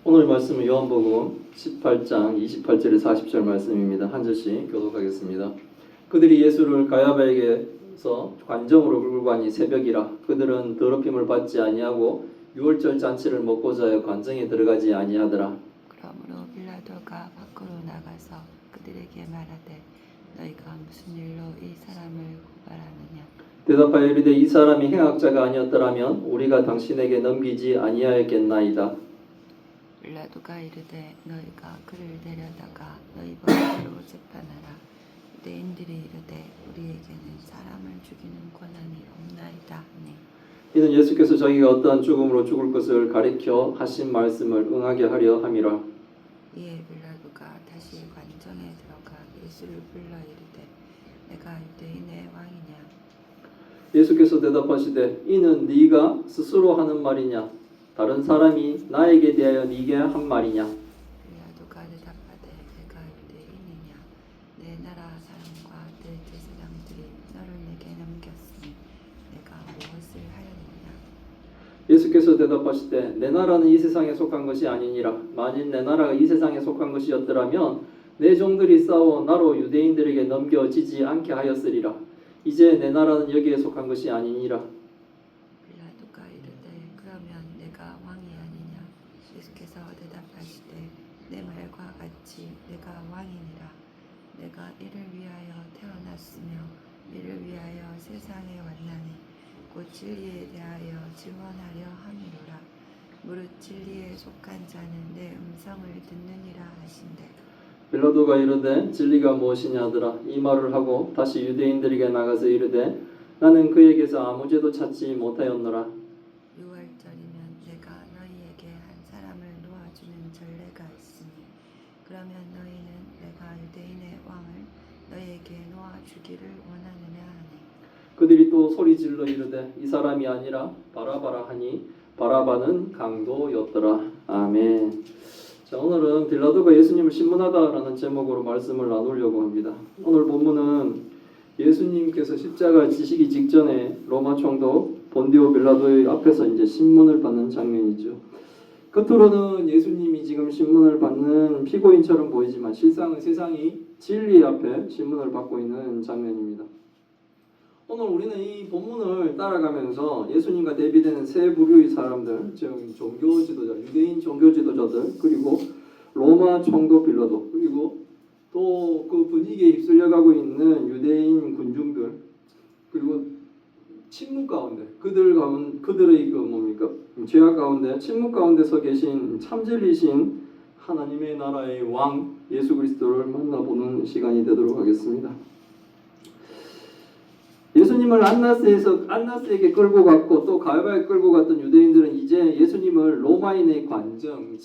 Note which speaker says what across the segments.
Speaker 1: 오늘 말씀은 요한복음 18장 28절에서 40절 말씀입니다. 한 절씩 교독하겠습니다. 그들이 예수를 가야바에게서 관정으로 끌고 가니 새벽이라. 그들은 더럽힘을 받지 아니하고 유월절 잔치를 먹고자 하여 관정에 들어가지 아니하더라.
Speaker 2: 그러므로 빌라도가 밖으로 나가서 그들에게 말하되 너희가 무슨 일로 이 사람을 고발하느냐.
Speaker 1: 대답하여 이르되 이 사람이 행악자가 아니었더라면 우리가 당신에게 넘기지 아니하였겠나이다.
Speaker 2: 빌라도가 이르되 너희가 그를 데려다가 너희 법대로 재판하라. 유대인들이 이르되 우리에게는 사람을 죽이는 권한이 없나이다 하니
Speaker 1: 이는 예수께서 자기가 어떠한 죽음으로 죽을 것을 가리켜 하신 말씀을 응하게 하려 함이라.
Speaker 2: 이에 빌라도가 다시 관정에 들어가 예수를 불러 이르되 내가 유대인의 왕이냐.
Speaker 1: 예수께서 대답하시되 이는 네가 스스로 하는 말이냐? 다른 사람이 나에게 대하여 네게 한 말이냐?
Speaker 2: 빌라도가 대답하되 내가 유대인이냐. 내 나라 사람과 내 제사장들이 너를 내게 넘겼으니 내가 무엇을 하였느냐.
Speaker 1: 예수께서 대답하시되 내 나라는 이 세상에 속한 것이 아니니라. 만일 내 나라가 이 세상에 속한 것이었더라면 내 종들이 싸워 나로 유대인들에게 넘겨지지 않게 하였으리라. 이제 내 나라는 여기에 속한 것이 아니니라.
Speaker 2: 빌라도가 이르되 그러면 내가 왕이 아니냐. 예수께서 대답하시되 내 말과 같이 내가 왕이니라. 내가 이를 위하여 태어났으며 이를 위하여 세상에 왔나니 곧 진리에 대하여 증언하려 함이로라. 무릇 진리에 속한 자는 내 음성을 듣느니라 하신대.
Speaker 1: 빌라도가 이르되 진리가 무엇이냐 하더라. 이 말을 하고 다시 유대인들에게 나가서 이르되 나는 그에게서 아무 죄도 찾지 못하였노라.
Speaker 2: 6월절이면 내가 너희에게 한 사람을 놓아주는 전례가 있으니 그러면 너희는 내가 유대인의 왕을 너희에게 놓아주기를 원하느냐 하니
Speaker 1: 그들이 또 소리 질러 이르되 이 사람이 아니라 바라바라 하니 바라바는 강도였더라. 아멘. 자, 오늘은 빌라도가 예수님을 신문하다라는 제목으로 말씀을 나누려고 합니다. 오늘 본문은 예수님께서 십자가 지시기 직전에 로마 총독 본디오 빌라도의 앞에서 이제 신문을 받는 장면이죠. 겉으로는 예수님이 지금 신문을 받는 피고인처럼 보이지만 실상은 세상이 진리 앞에 신문을 받고 있는 장면입니다. 오늘 우리는 이 본문을 따라가면서 예수님과 대비되는 세 부류의 사람들, 즉 종교 지도자, 유대인 종교 지도자들, 그리고 로마 총독 빌라도, 그리고 또 그 분위기에 휩쓸려가고 있는 유대인 군중들, 그리고 침묵 가운데 그들의 그 뭡니까 죄악 가운데 침묵 가운데 서 계신 참진리신 하나님의 나라의 왕 예수 그리스도를 만나보는 시간이 되도록 하겠습니다. 예수님을 안나스에게 끌고 갔고 또 가야바에 끌고 갔던 유대인들은 이제 예수님을 로마인의 관정,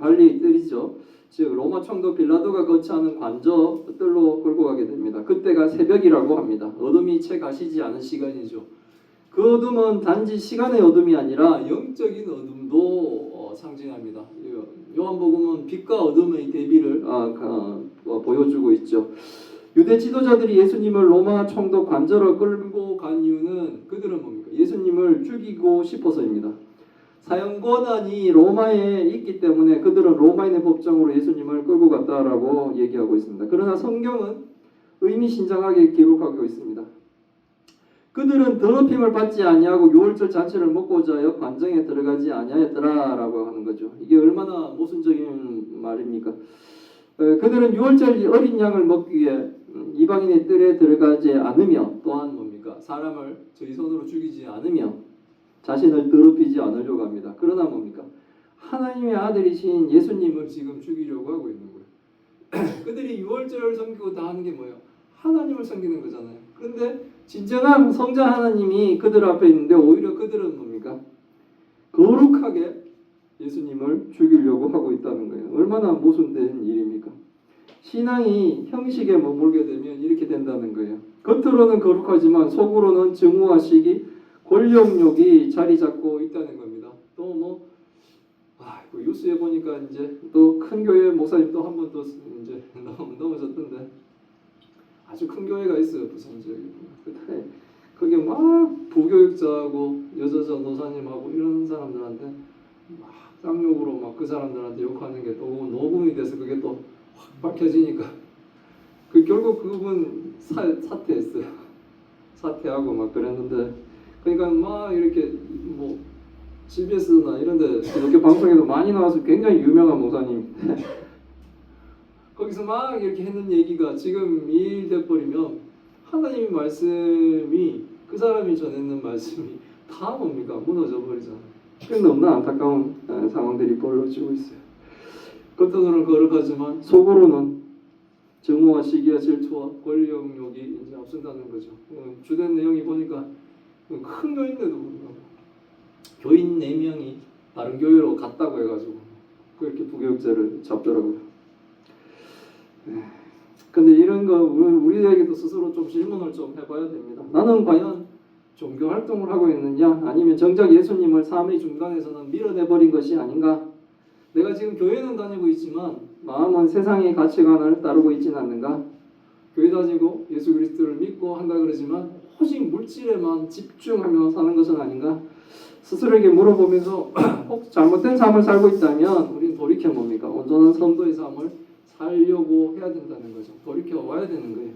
Speaker 1: 관리들이죠. 즉 로마 총독 빌라도가 거처하는 관저들로 끌고 가게 됩니다. 그때가 새벽이라고 합니다. 어둠이 채 가시지 않은 시간이죠. 그 어둠은 단지 시간의 어둠이 아니라 영적인 어둠도 상징합니다. 요한복음은 빛과 어둠의 대비를 보여주고 있죠. 유대 지도자들이 예수님을 로마 총독 관저로 끌고 간 이유는 그들은 뭡니까? 예수님을 죽이고 싶어서입니다. 사형 권한이 로마에 있기 때문에 그들은 로마인의 법정으로 예수님을 끌고 갔다라고 얘기하고 있습니다. 그러나 성경은 의미심장하게 기록하고 있습니다. 그들은 더럽힘을 받지 아니하고 유월절 잔치를 먹고자 하여 관정에 들어가지 아니하였더라라고 하는 거죠. 이게 얼마나 모순적인 말입니까? 그들은 유월절 어린 양을 먹기 위해 이방인의 뜰에 들어가지 않으며 또한 뭡니까? 사람을 저희 손으로 죽이지 않으며 자신을 더럽히지 않으려고 합니다. 그러나 뭡니까? 하나님의 아들이신 예수님을 지금 죽이려고 하고 있는 거예요. 그들이 유월절을 섬기고 다 하는 게 뭐예요? 하나님을 섬기는 거잖아요. 그런데 진정한 성자 하나님이 그들 앞에 있는데 오히려 그들은 뭡니까? 거룩하게 예수님을 죽이려고 하고 있다는 거예요. 얼마나 모순된 일입니까? 신앙이 형식에 머물게 되면 이렇게 된다는 거예요. 겉으로는 거룩하지만 속으로는 증오와 시기, 권력욕이 자리 잡고 있다는 겁니다. 또 그 뉴스에 보니까 이제 또 큰 교회 목사님 또 한 번 또 이제 넘어졌던데 아주 큰 교회가 있어요. 부산 지역에. 거기 막 부교육자하고 여자 전도사님하고 이런 사람들한테 막 쌍욕으로 막 그 사람들한테 욕하는 게 또 녹음이 돼서 그게 또 확 밝혀지니까 결국 그분 사퇴했어요. 사퇴하고 막 그랬는데, 그러니까 막 이렇게 뭐 CBS나 이런데 이렇게 방송에도 많이 나와서 굉장히 유명한 목사님 거기서 막 이렇게 했는 얘기가 지금 이 돼버리면 하나님의 말씀이 그 사람이 전했는 말씀이 다 뭡니까? 무너져 버리잖아요. 너무나 안타까운 상황들이 벌어지고 있어요. 겉으로는 거룩하지만 속으로는 증오와 시기와 질투와 권력욕이 이제 앞선다는 거죠. 주된 내용이 보니까 큰 교회인데도 불구하고 교인 4명이 다른 교회로 갔다고 해가지고 그렇게 부교육자를 잡더라고요. 근데 이런 거 우리에게도 스스로 좀 질문을 좀 해봐야 됩니다. 나는 과연 종교 활동을 하고 있느냐, 아니면 정작 예수님을 삶의 중간에서는 밀어내버린 것이 아닌가? 내가 지금 교회는 다니고 있지만 마음은 세상의 가치관을 따르고 있지는 않는가? 교회 다니고 예수 그리스도를 믿고 한다 그러지만 오직 물질에만 집중하며 사는 것은 아닌가? 스스로에게 물어보면서 혹 잘못된 삶을 살고 있다면 우리는 돌이켜 뭡니까? 온전한 선도의 삶을 살려고 해야 된다는 거죠. 돌이켜 와야 되는 거예요.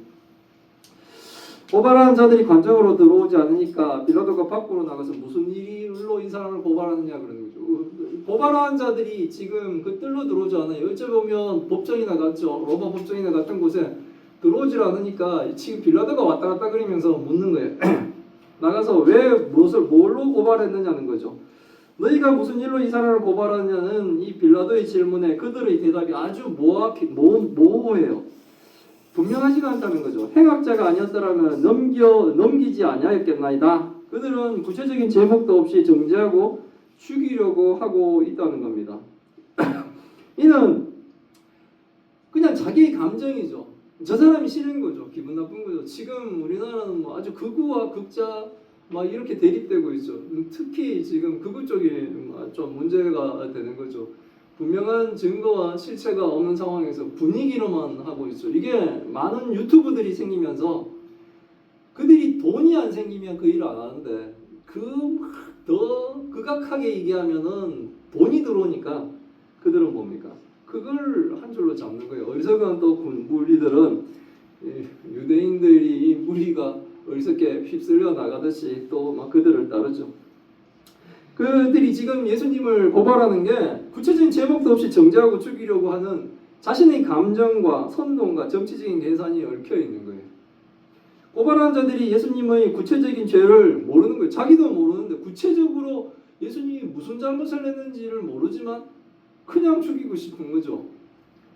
Speaker 1: 고발하는 자들이 관정으로 들어오지 않으니까 빌라도가 밖으로 나가서 무슨 일로 이 사람을 고발하느냐 그러는 거죠. 고발하는 자들이 지금 그 뜰로 들어오지 않아요. 어째 보면 법정이나 갔죠. 로마 법정이나 같은 곳에 들어오질 않으니까 지금 빌라도가 왔다 갔다 그리면서 묻는 거예요. 나가서 왜 뭘로 고발했느냐는 거죠. 너희가 무슨 일로 이 사람을 고발하느냐는 이 빌라도의 질문에 그들의 대답이 아주 모호해요. 분명하지가 않다는 거죠. 행악자가 아니었더라면 넘기지 아니하였겠나이다. 그들은 구체적인 제목도 없이 정죄하고 죽이려고 하고 있다는 겁니다. 이는 그냥 자기의 감정이죠. 저 사람이 싫은 거죠. 기분 나쁜 거죠. 지금 우리나라는 뭐 아주 극우와 극자 막 이렇게 대립되고 있죠. 특히 지금 극우 쪽이 좀 문제가 되는 거죠. 분명한 증거와 실체가 없는 상황에서 분위기로만 하고 있죠. 이게 많은 유튜브들이 생기면서 그들이 돈이 안 생기면 그 일을 안 하는데 더 극악하게 얘기하면은 돈이 들어오니까 그들은 뭡니까? 그걸 한 줄로 잡는 거예요. 어리석은 또 무리들은 유대인들이 무리가 어리석게 휩쓸려 나가듯이 또 막 그들을 따르죠. 그들이 지금 예수님을 고발하는 게 구체적인 제목도 없이 정죄하고 죽이려고 하는 자신의 감정과 선동과 정치적인 계산이 얽혀 있는 거예요. 고발하는 자들이 예수님의 구체적인 죄를 모르는 거예요. 자기도 모르는데 구체적으로 예수님이 무슨 잘못을 했는지를 모르지만 그냥 죽이고 싶은 거죠.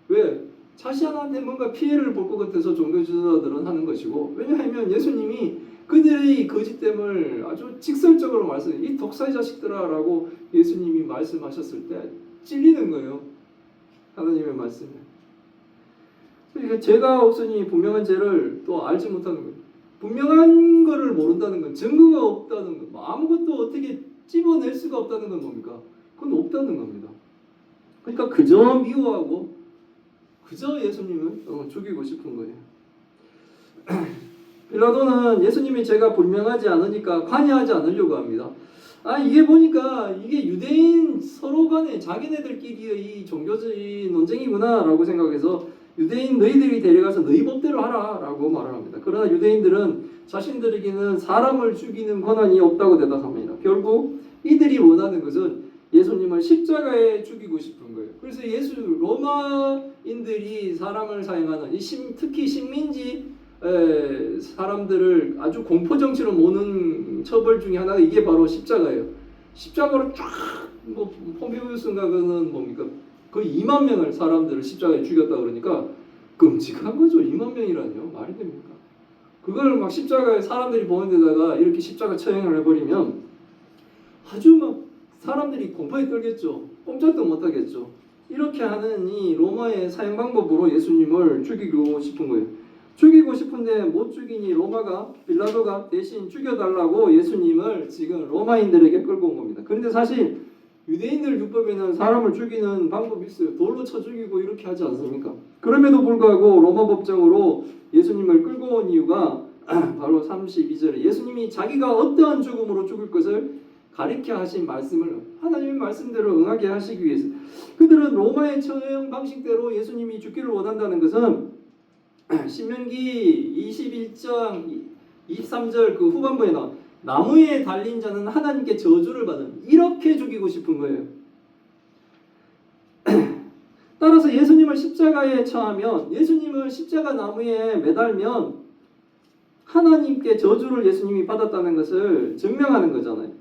Speaker 1: 왜? 자신한테 뭔가 피해를 볼 것 같아서 종교지도자들은 하는 것이고, 왜냐하면 예수님이 그들의 거짓됨을 아주 직설적으로 말씀해요. 이 독사의 자식들아라고 예수님이 말씀하셨을 때 찔리는 거예요. 하나님의 말씀에. 그러니까 죄가 없으니 분명한 죄를 또 알지 못하는 거예요. 분명한 거를 모른다는 건 증거가 없다는 건, 아무것도 어떻게 찝어낼 수가 없다는 건 뭡니까? 그건 없다는 겁니다. 그러니까 그저 미워하고 그저 예수님을 죽이고 싶은 거예요. 빌라도는 예수님의 죄가 분명하지 않으니까 관여하지 않으려고 합니다. 이게 보니까 이게 유대인 서로 간에 자기네들끼리의 이 종교적인 논쟁이구나라고 생각해서 유대인 너희들이 데려가서 너희 법대로 하라라고 말을 합니다. 그러나 유대인들은 자신들에게는 사람을 죽이는 권한이 없다고 대답합니다. 결국 이들이 원하는 것은 예수님을 십자가에 죽이고 싶은 거예요. 그래서 로마인들이 사람을 사용하는 특히 식민지 사람들을 아주 공포 정치로 모는 처벌 중에 하나가 이게 바로 십자가예요. 십자가로 쫙 폼페이우스인가 그는 뭡니까? 거의 2만 명을 사람들을 십자가에 죽였다 그러니까 끔찍한 거죠. 2만 명이라뇨. 말이 됩니까? 그걸 막 십자가에 사람들이 보는 데다가 이렇게 십자가 처형을 해버리면 아주 막 사람들이 공포에 떨겠죠. 꼼짝도 못하겠죠. 이렇게 하는 이 로마의 사형 방법으로 예수님을 죽이고 싶은 거예요. 죽이고 싶은데 못 죽이니 빌라도가 대신 죽여달라고 예수님을 지금 로마인들에게 끌고 온 겁니다. 그런데 사실 유대인들 율법에는 사람을 죽이는 방법이 있어요. 돌로 쳐 죽이고 이렇게 하지 않습니까? 그럼에도 불구하고 로마 법정으로 예수님을 끌고 온 이유가 바로 32절에 예수님이 자기가 어떠한 죽음으로 죽을 것을 가르쳐 하신 말씀을 하나님의 말씀대로 응하게 하시기 위해서 그들은 로마의 처형 방식대로 예수님이 죽기를 원한다는 것은 신명기 21장 23절 그 후반부에 나온 나무에 달린 자는 하나님께 저주를 받은 이렇게 죽이고 싶은 거예요. 따라서 예수님을 십자가에 처하면 예수님을 십자가 나무에 매달면 하나님께 저주를 예수님이 받았다는 것을 증명하는 거잖아요.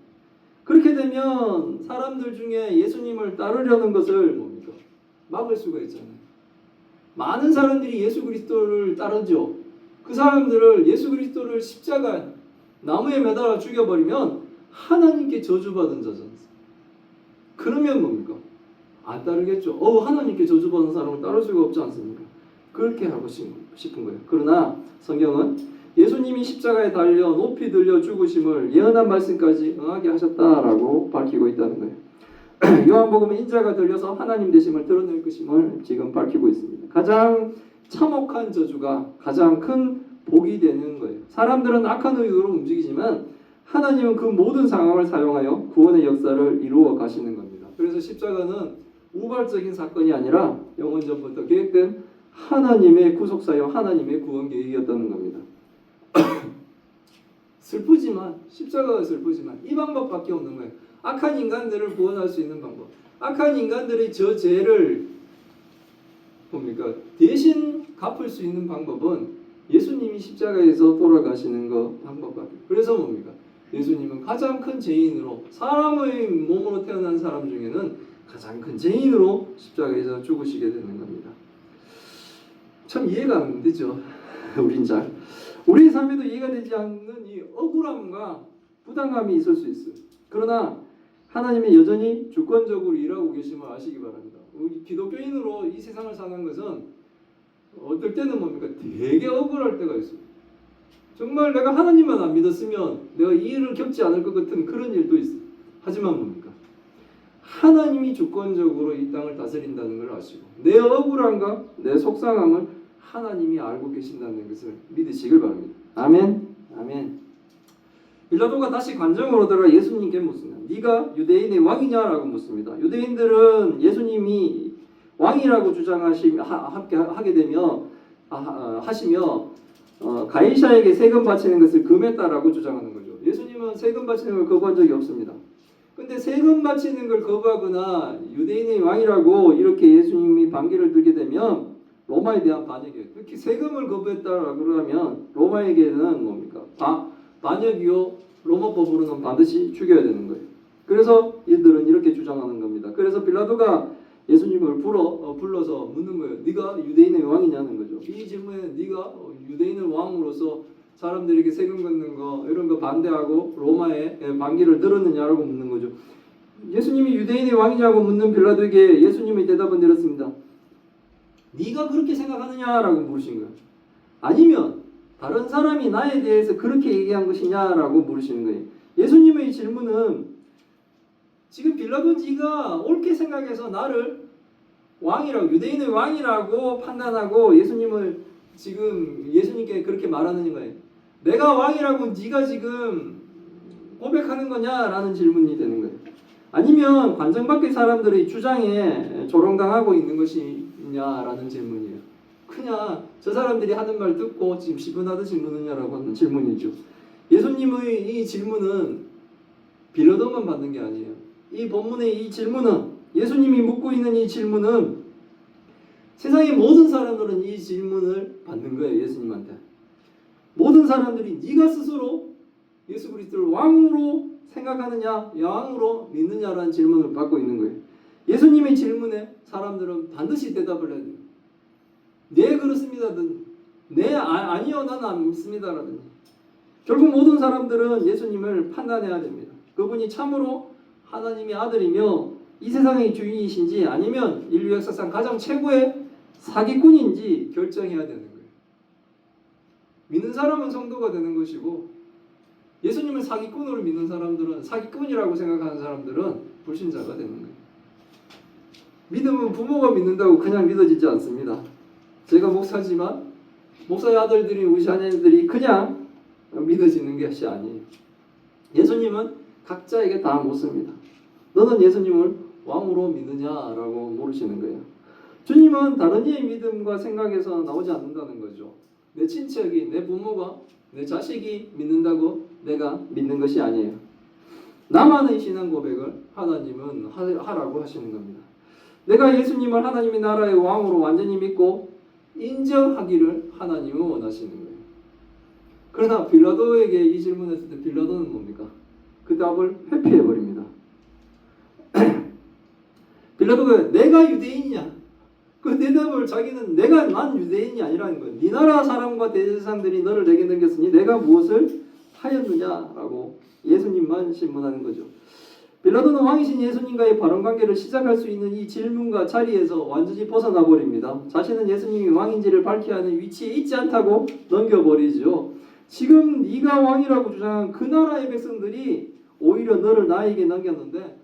Speaker 1: 그렇게 되면 사람들 중에 예수님을 따르려는 것을 뭡니까? 막을 수가 있잖아요. 많은 사람들이 예수 그리스도를 따르죠. 그 사람들을 예수 그리스도를 십자가 나무에 매달아 죽여버리면 하나님께 저주받은 자잖아요. 그러면 뭡니까? 안 따르겠죠. 하나님께 저주받은 사람을 따를 수가 없지 않습니까? 그렇게 하고 싶은 거예요. 그러나 성경은 예수님이 십자가에 달려 높이 들려 죽으심을 예언한 말씀까지 응하게 하셨다라고 밝히고 있다는 거예요. 요한복음은 인자가 들려서 하나님 되심을 드러낼 것임을 지금 밝히고 있습니다. 가장 참혹한 저주가 가장 큰 복이 되는 거예요. 사람들은 악한 의도로 움직이지만 하나님은 그 모든 상황을 사용하여 구원의 역사를 이루어 가시는 겁니다. 그래서 십자가는 우발적인 사건이 아니라 영원전부터 계획된 하나님의 구속사역, 하나님의 구원 계획이었다는 겁니다. 슬프지만 십자가가 슬프지만 이 방법밖에 없는 거예요. 악한 인간들을 구원할 수 있는 방법. 악한 인간들의 저 죄를 뭡니까? 대신 갚을 수 있는 방법은 예수님이 십자가에서 돌아가시는 거 방법밖에. 그래서 뭡니까? 예수님은 가장 큰 죄인으로 사람의 몸으로 태어난 사람 중에는 가장 큰 죄인으로 십자가에서 죽으시게 되는 겁니다. 참 이해가 안 되죠. 우린 잘. 우리의 삶에도 이해가 되지 않는 이 억울함과 부담감이 있을 수 있어요. 그러나 하나님이 여전히 주권적으로 일하고 계심을 아시기 바랍니다. 우리 기독교인으로 이 세상을 사는 것은 어떨 때는 뭡니까? 되게 억울할 때가 있어요. 정말 내가 하나님만 안 믿었으면 내가 이 일을 겪지 않을 것 같은 그런 일도 있어요. 하지만 뭡니까? 하나님이 주권적으로 이 땅을 다스린다는 걸 아시고 내 억울함과 내 속상함을 하나님이 알고 계신다는 것을 믿으시길 바랍니다. 아멘. 아멘. 빌라도가 다시 관정으로 들어가 예수님께 묻습니다. 네가 유대인의 왕이냐라고 묻습니다. 유대인들은 예수님이 왕이라고 하게 되며 하시며 가이사에게 세금 바치는 것을 금했다라고 주장하는 거죠. 예수님은 세금 바치는 걸 거부한 적이 없습니다. 근데 세금 바치는 걸 거부하거나 유대인의 왕이라고 이렇게 예수님이 반기를 들게 되면 로마에 대한 반역이에요. 특히 세금을 거부했다라고 그러면 로마에게는 뭡니까? 반역이요. 로마법으로는 반드시 죽여야 되는 거예요. 그래서 이들은 이렇게 주장하는 겁니다. 그래서 빌라도가 예수님을 불러서 묻는 거예요. 네가 유대인의 왕이냐는 거죠. 이 질문에 네가 유대인의 왕으로서 사람들에게 세금 걷는 거 이런 거 반대하고 로마에 반기를 들었느냐라고 묻는 거죠. 예수님이 유대인의 왕이냐고 묻는 빌라도에게 예수님의 대답은 이렇습니다. 네가 그렇게 생각하느냐라고 물으신 거예요. 아니면 다른 사람이 나에 대해서 그렇게 얘기한 것이냐라고 물으시는 거예요. 예수님의 질문은 지금 빌라도 네가 옳게 생각해서 나를 왕이라고 유대인의 왕이라고 판단하고 예수님을 지금 예수님께 그렇게 말하는 거예요. 내가 왕이라고 네가 지금 고백하는 거냐라는 질문이 되는 거예요. 아니면 관정 밖의 사람들의 주장에 조롱당하고 있는 것이냐라는 질문이에요. 그냥 저 사람들이 하는 말 듣고 지금 시분하듯이 묻느냐라고 하는 질문이죠. 예수님의 이 질문은 빌라도만 받는 게 아니에요. 이 본문의 이 질문은 예수님이 묻고 있는 이 질문은 세상의 모든 사람들은 이 질문을 받는 거예요. 예수님한테. 모든 사람들이 네가 스스로 예수 그리스도를 왕으로 생각하느냐 왕으로 믿느냐라는 질문을 받고 있는 거예요. 예수님의 질문에 사람들은 반드시 대답을 해야 돼요. 네 그렇습니다든 네 아니요 나는 안 믿습니다라든지 결국 모든 사람들은 예수님을 판단해야 됩니다. 그분이 참으로 하나님의 아들이며 이 세상의 주인이신지 아니면 인류 역사상 가장 최고의 사기꾼인지 결정해야 되는 거예요. 믿는 사람은 성도가 되는 것이고 예수님을 사기꾼으로 믿는 사람들은 사기꾼이라고 생각하는 사람들은 불신자가 되는 거예요. 믿음은 부모가 믿는다고 그냥 믿어지지 않습니다. 제가 목사지만 목사의 아들들이 우리 자녀들이 그냥 믿어지는 것이 아니에요. 예수님은 각자에게 다 묻습니다. 너는 예수님을 왕으로 믿느냐라고 물으시는 거예요. 주님은 다른 이의 믿음과 생각에서 나오지 않는다는 거죠. 내 친척이, 내 부모가, 내 자식이 믿는다고 내가 믿는 것이 아니에요. 나만의 신앙 고백을 하나님은 하라고 하시는 겁니다. 내가 예수님을 하나님의 나라의 왕으로 완전히 믿고 인정하기를 하나님은 원하시는 거예요. 그러나 빌라도에게 이 질문했을 때 빌라도는 뭡니까? 그 답을 회피해버립니다. 빌라도가 내가 유대인이냐? 그 대답을 자기는 난 유대인이 아니라는 거예요. 네 나라 사람과 대제사장들이 너를 내게 넘겼으니 내가 무엇을 하였느냐라고 예수님만 신문하는 거죠. 빌라도는 왕이신 예수님과의 발언관계를 시작할 수 있는 이 질문과 자리에서 완전히 벗어나 버립니다. 자신은 예수님이 왕인지를 밝혀야 하는 위치에 있지 않다고 넘겨버리죠. 지금 네가 왕이라고 주장한 그 나라의 백성들이 오히려 너를 나에게 넘겼는데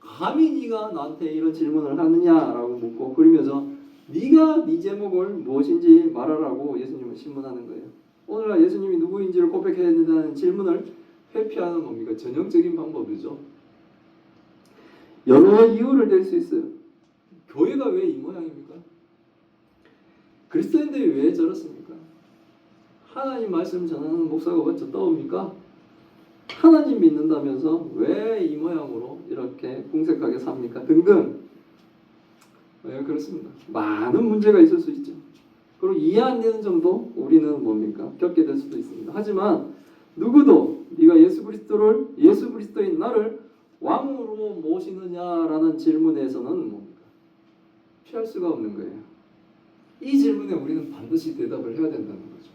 Speaker 1: 감히 네가 나한테 이런 질문을 하느냐라고 묻고, 그러면서 네가 네 제목을 무엇인지 말하라고 예수님은 신문하는 거예요. 오늘날 예수님이 누구인지를 고백해야 된다는 질문을 회피하는 뭡니까? 전형적인 방법이죠. 여러 이유를 댈 수 있어요. 교회가 왜 이 모양입니까? 그리스도인들이 왜 저렇습니까? 하나님 말씀 전하는 목사가 어째 떠옵니까? 하나님 믿는다면서 왜 이 모양으로 이렇게 궁색하게 삽니까? 등등. 왜 그렇습니다. 많은 문제가 있을 수 있죠. 그리고 이해 안 되는 점도 우리는 뭡니까? 겪게 될 수도 있습니다. 하지만 누구도 네가 예수 그리스도인 나를 왕으로 모시느냐라는 질문에서는 뭡니까? 피할 수가 없는 거예요. 이 질문에 우리는 반드시 대답을 해야 된다는 거죠.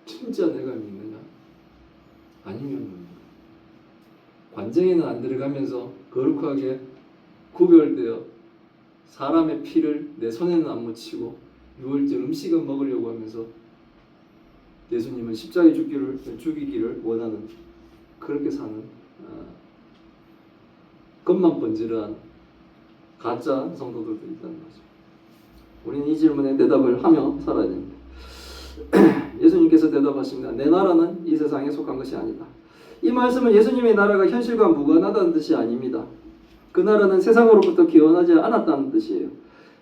Speaker 1: 진짜 내가 믿느냐? 아니면 관정에는 안 들어가면서 거룩하게 구별되어 사람의 피를 내 손에는 안 묻히고 유월절 음식은 먹으려고 하면서 예수님은 십자가에 죽이기를 원하는, 그렇게 사는 겉만 번지르한 가짜 성도들도 있다는 거죠. 우리는 이 질문에 대답을 하며 살아야 됩니다. 예수님께서 대답하십니다. 내 나라는 이 세상에 속한 것이 아니다. 이 말씀은 예수님의 나라가 현실과 무관하다는 뜻이 아닙니다. 그 나라는 세상으로부터 기원하지 않았다는 뜻이에요.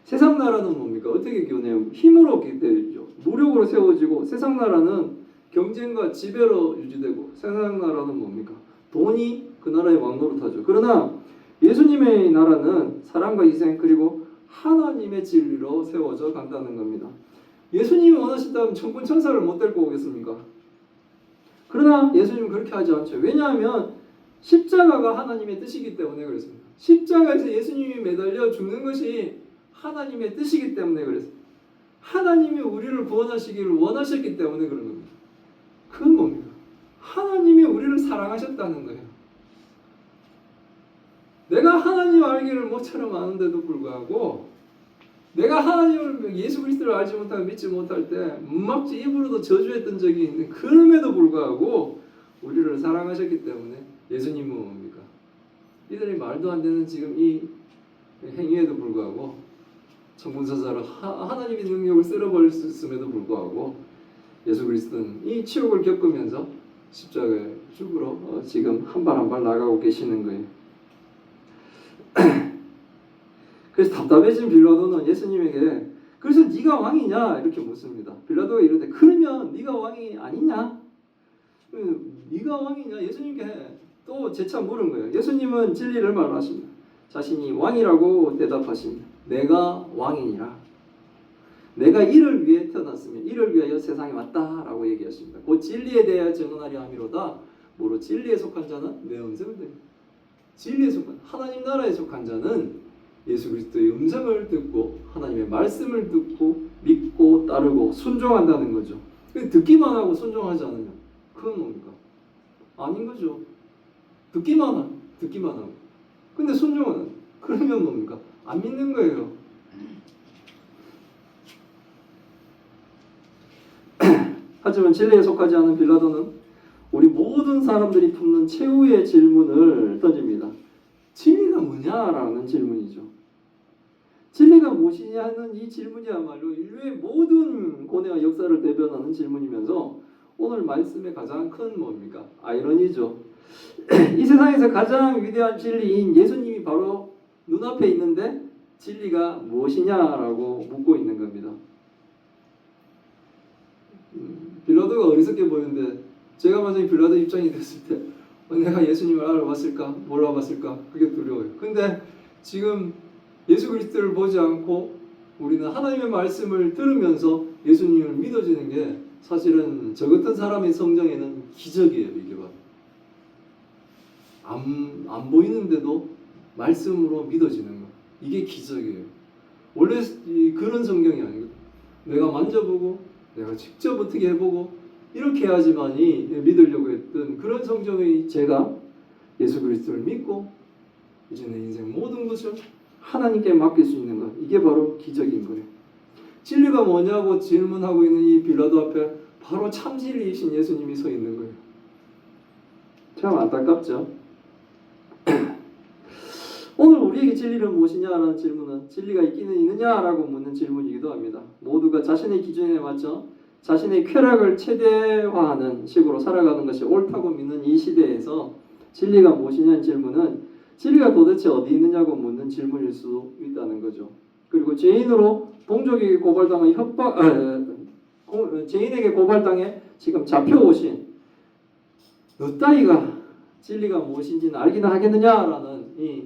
Speaker 1: 세상 나라는 뭡니까? 어떻게 기원해요? 힘으로 기대죠. 무력으로 세워지고, 세상 나라는 경쟁과 지배로 유지되고, 세상 나라는 뭡니까? 돈이 그 나라의 왕노릇하죠. 그러나 예수님의 나라는 사랑과 희생 그리고 하나님의 진리로 세워져 간다는 겁니다. 예수님이 원하신다면 천군 천사를 못 데리고 오겠습니까? 그러나 예수님은 그렇게 하지 않죠. 왜냐하면 십자가가 하나님의 뜻이기 때문에 그렇습니다. 십자가에서 예수님이 매달려 죽는 것이 하나님의 뜻이기 때문에 그렇습니다. 하나님이 우리를 구원하시기를 원하셨기 때문에 그런 겁니다. 그건 뭡니까? 하나님이 우리를 사랑하셨다는 거예요. 내가 하나님 알기를 모처럼 아는데도 불구하고, 내가 하나님을, 예수 그리스도를 알지 못하고 믿지 못할 때 막지 입으로도 저주했던 적이 있는, 그럼에도 불구하고 우리를 사랑하셨기 때문에 예수님은 뭡니까? 이들이 말도 안 되는 지금 이 행위에도 불구하고 천군천사로 하나님의 능력을 쓸어버렸음에도 불구하고 예수 그리스도는 이 치욕을 겪으면서 십자가에 죽으러 지금 한 발 한 발 나가고 계시는 거예요. 그래서 답답해진 빌라도는 예수님에게 그래서 네가 왕이냐 이렇게 묻습니다. 빌라도가 이러는데 그러면 네가 왕이 아니냐? 네가 왕이냐? 예수님께 또 재차 물은 거예요. 예수님은 진리를 말하십니다. 자신이 왕이라고 대답하십니다. 내가 왕이니라. 내가 이를 위해 태어났으면 이를 위하여 세상에 왔다라고 얘기하십니다. 그 진리에 대하여 증언하려 함이로다. 뭐로? 진리에 속한 자는 내 음성을 듣고, 진리에 속한 하나님 나라에 속한 자는 예수 그리스도의 음성을 듣고 하나님의 말씀을 듣고 믿고 따르고 순종한다는 거죠. 듣기만 하고 순종하지 않으면 그건 뭡니까? 아닌 거죠. 듣기만 하고 근데 순종은, 그러면 뭡니까? 안 믿는 거예요. 하지만 진리에 속하지 않은 빌라도는 우리 모든 사람들이 품는 최후의 질문을 던집니다. 진리가 뭐냐라는 질문이죠. 진리가 무엇이냐는 이 질문이야말로 인류의 모든 고뇌와 역사를 대변하는 질문이면서 오늘 말씀의 가장 큰 뭡니까? 아이러니죠. 이 세상에서 가장 위대한 진리인 예수님이 바로 눈앞에 있는데 진리가 무엇이냐라고 묻고 있는 겁니다. 빌라도가 어리석게 보이는데 제가 만약에 빌라도 입장이 됐을 때 내가 예수님을 알아봤을까? 몰라봤을까? 그게 두려워요. 근데 지금 예수 그리스도를 보지 않고 우리는 하나님의 말씀을 들으면서 예수님을 믿어지는 게 사실은 저 같은 사람의 성장에는 기적이에요. 이게 바로 안 보이는데도 말씀으로 믿어지는 거, 이게 기적이에요. 원래 그런 성경이 아니고 내가 만져보고 내가 직접 어떻게 해보고 이렇게 해야지만이 믿으려고 했던 그런 성경의 제가 예수 그리스도를 믿고 이제 내 인생 모든 것을 하나님께 맡길 수 있는 것, 이게 바로 기적인 거예요. 진리가 뭐냐고 질문하고 있는 이 빌라도 앞에 바로 참 진리이신 예수님이 서 있는 거예요. 참 안타깝죠. 오늘 우리에게 진리는 무엇이냐라는 질문은 진리가 있기는 있느냐라고 묻는 질문이기도 합니다. 모두가 자신의 기준에 맞춰 자신의 쾌락을 최대화하는 식으로 살아가는 것이 옳다고 믿는 이 시대에서 진리가 무엇이냐는 질문은 진리가 도대체 어디 있느냐고 묻는 질문일 수 있다는 거죠. 그리고 죄인으로 동족에게 고발당한 죄인에게 고발당해 지금 잡혀오신 너 따위가 진리가 무엇인지는 알기는 하겠느냐라는 이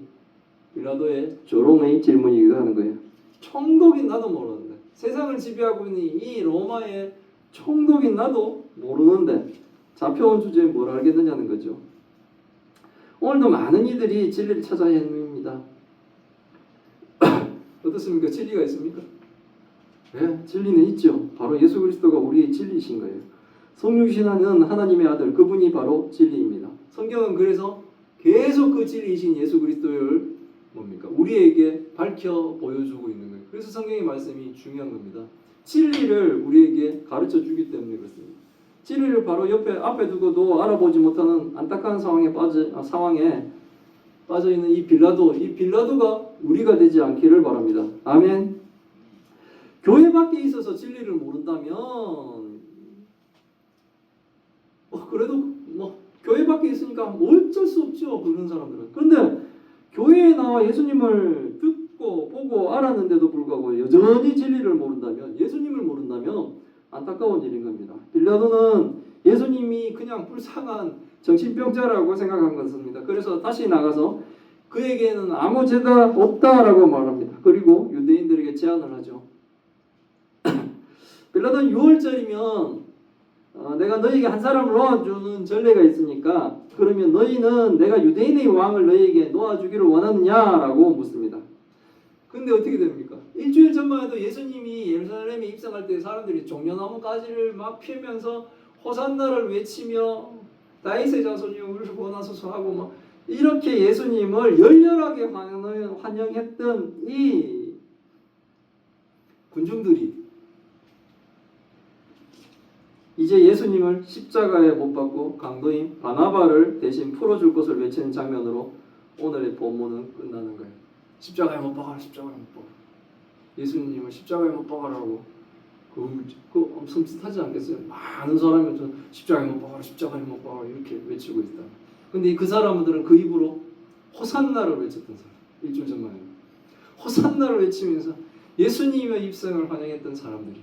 Speaker 1: 빌라도의 조롱의 질문이기도 하는 거예요. 총독인 나도 모르는데, 세상을 지배하고 있는 이 로마의 총독인 나도 모르는데 잡혀온 주제에 뭘 알겠느냐는 거죠. 오늘도 많은 이들이 진리를 찾아 헤맵니다. 어떻습니까? 진리가 있습니까? 네, 진리는 있죠. 바로 예수 그리스도가 우리의 진리이신 거예요. 성육신하는 하나님의 아들, 그분이 바로 진리입니다. 성경은 그래서 계속 그 진리이신 예수 그리스도를 뭡니까? 우리에게 밝혀 보여주고 있는 거예요. 그래서 성경의 말씀이 중요한 겁니다. 진리를 우리에게 가르쳐 주기 때문에 그렇습니다. 진리를 바로 앞에 두고도 알아보지 못하는 안타까운 상황에 빠져 있는 이 빌라도가 우리가 되지 않기를 바랍니다. 아멘. 교회 밖에 있어서 진리를 모른다면 그래도 교회 밖에 있으니까 어쩔 수 없죠. 그런 사람들은. 그런데 교회에 나와 예수님을 듣고 보고 알았는데도 불구하고 여전히 진리를 모른다면, 예수님을 모른다면 안타까운 일인 겁니다. 빌라도는 예수님이 그냥 불쌍한 정신병자라고 생각한 것입니다. 그래서 다시 나가서 그에게는 아무 죄가 없다라고 말합니다. 그리고 유대인들에게 제안을 하죠. 빌라도는 6월절이면 내가 너희에게 한 사람을 놓아주는 전례가 있으니까 그러면 너희는 내가 유대인의 왕을 너희에게 놓아주기를 원하느냐라고 묻습니다. 근데 어떻게 됩니까? 일주일 전만 해도 예수님이 예루살렘에 입성할 때 사람들이 종려나무 가지를 막 피우면서 호산나를 외치며 다윗의 자손이여 우리를 구원하소서 하고 막 이렇게 예수님을 열렬하게 환영했던 이 군중들이 이제 예수님을 십자가에 못 박고 강도인 바나바를 대신 풀어줄 것을 외치는 장면으로 오늘의 본문은 끝나는 거예요. 십자가에 못 박아라, 십자가에 못 박아라. 예수님을 십자가에 못 박아라고 그 섬찟하지 않겠어요? 많은 사람이 십자가에 못 박아라, 십자가에 못 박아라 이렇게 외치고 있다. 근데 그 사람들은 그 입으로 호산나를 외쳤던 사람. 일주일 전만 해도 호산나를 외치면서 예수님의 입성을 환영했던 사람들이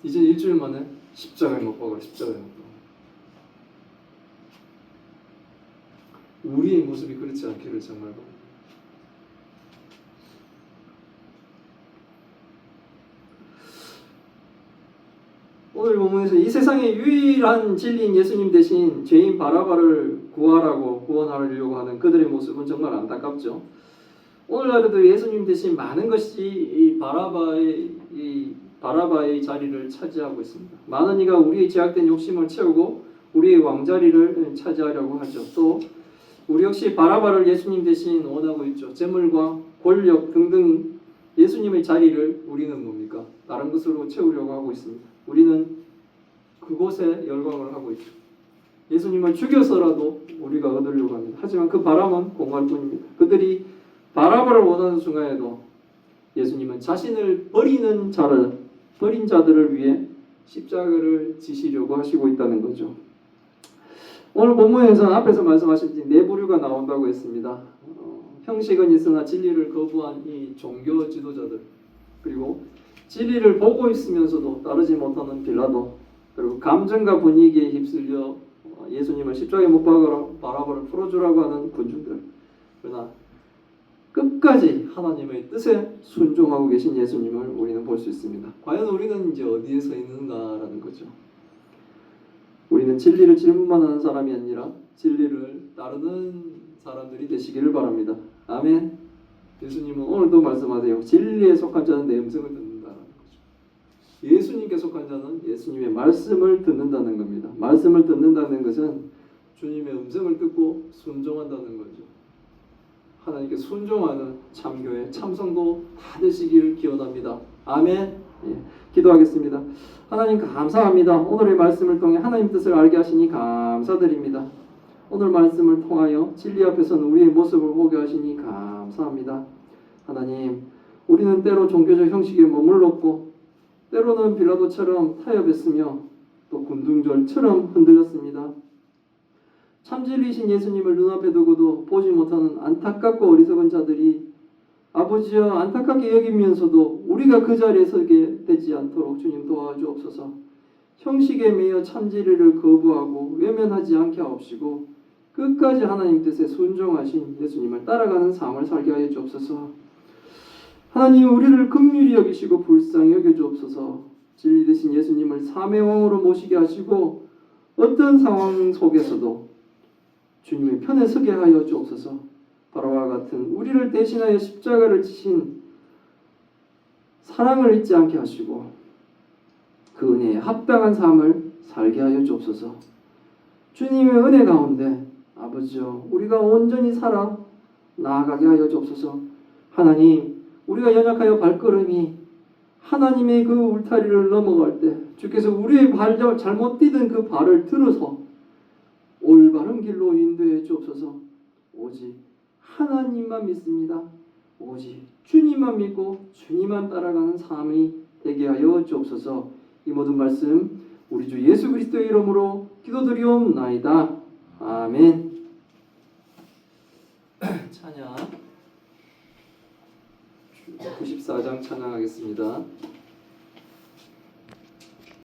Speaker 1: 이제 일주일 만에 십자가에 못 박아라, 십자가에 못 박아라. 우리의 모습이 그렇지 않기를 정말 바랍니다. 오늘 본문에서 이 세상의 유일한 진리인 예수님 대신 죄인 바라바를 구원하려고 하는 그들의 모습은 정말 안타깝죠. 오늘날에도 예수님 대신 많은 것이 이 바라바의 자리를 차지하고 있습니다. 많은 이가 우리의 제약된 욕심을 채우고 우리의 왕자리를 차지하려고 하죠. 또 우리 역시 바라바를 예수님 대신 원하고 있죠. 재물과 권력 등등 예수님의 자리를 우리는 뭡니까? 다른 것으로 채우려고 하고 있습니다. 우리는 그곳에 열광을 하고 있죠. 예수님을 죽여서라도 우리가 얻으려고 합니다. 하지만 그 바람은 공할 뿐입니다. 그들이 바라바를 원하는 순간에도 예수님은 자신을 버린 자들을 위해 십자가를 지시려고 하시고 있다는 거죠. 오늘 본문에서는 앞에서 말씀하신 네 부류가 나온다고 했습니다. 형식은 있으나 진리를 거부한 이 종교 지도자들, 그리고 진리를 보고 있으면서도 따르지 못하는 빌라도, 그리고 감정과 분위기에 휩쓸려 예수님을 십자가에 못 박으라 바라바를 풀어주라고 하는 군중들. 그러나 끝까지 하나님의 뜻에 순종하고 계신 예수님을 우리는 볼 수 있습니다. 과연 우리는 이제 어디에 서 있는가라는 거죠. 우리는 진리를 질문만 하는 사람이 아니라 진리를 따르는 사람들이 되시기를 바랍니다. 아멘. 예수님은 오늘도 말씀하세요. 진리에 속한 자는 내 음성을 듣는다라는 거죠. 예수님께 속한 자는 예수님의 말씀을 듣는다는 겁니다. 말씀을 듣는다는 것은 주님의 음성을 듣고 순종한다는 거죠. 하나님께 순종하는 참교회, 참성도 다 되시기를 기원합니다. 아멘. 예, 기도하겠습니다. 하나님 감사합니다. 오늘의 말씀을 통해 하나님 뜻을 알게 하시니 감사드립니다. 오늘 말씀을 통하여 진리 앞에서는 우리의 모습을 보게 하시니 감사합니다. 하나님, 우리는 때로 종교적 형식에 머물렀고 때로는 빌라도처럼 타협했으며 또 군중절처럼 흔들렸습니다. 참진리신 예수님을 눈앞에 두고도 보지 못하는 안타깝고 어리석은 자들이 아버지여 안타깝게 여기면서도 우리가 그 자리에 서게 되지 않도록 주님 도와주옵소서. 형식에 매여 참진리를 거부하고 외면하지 않게 하옵시고 끝까지 하나님 뜻에 순종하신 예수님을 따라가는 삶을 살게 하여 주옵소서. 하나님 우리를 긍휼히 여기시고 불쌍히 여겨 주옵소서. 진리 되신 예수님을 삶의 왕으로 모시게 하시고 어떤 상황 속에서도 주님의 편에 서게 하여 주옵소서. 바로와 같은 우리를 대신하여 십자가를 지신 사랑을 잊지 않게 하시고 그 은혜에 합당한 삶을 살게 하여 주옵소서. 주님의 은혜 가운데 아버지여 우리가 온전히 살아 나아가게 하여 주옵소서. 하나님 우리가 연약하여 발걸음이 하나님의 그 울타리를 넘어갈 때 주께서 우리의 잘못 디딘 그 발을 들어서 올바른 길로 인도해 주옵소서. 오직 하나님만 믿습니다. 오직 주님만 믿고 주님만 따라가는 삶이 되게 하여 주옵소서. 이 모든 말씀 우리 주 예수 그리스도의 이름으로 기도드리옵나이다. 아멘. 찬양 94장 찬양하겠습니다.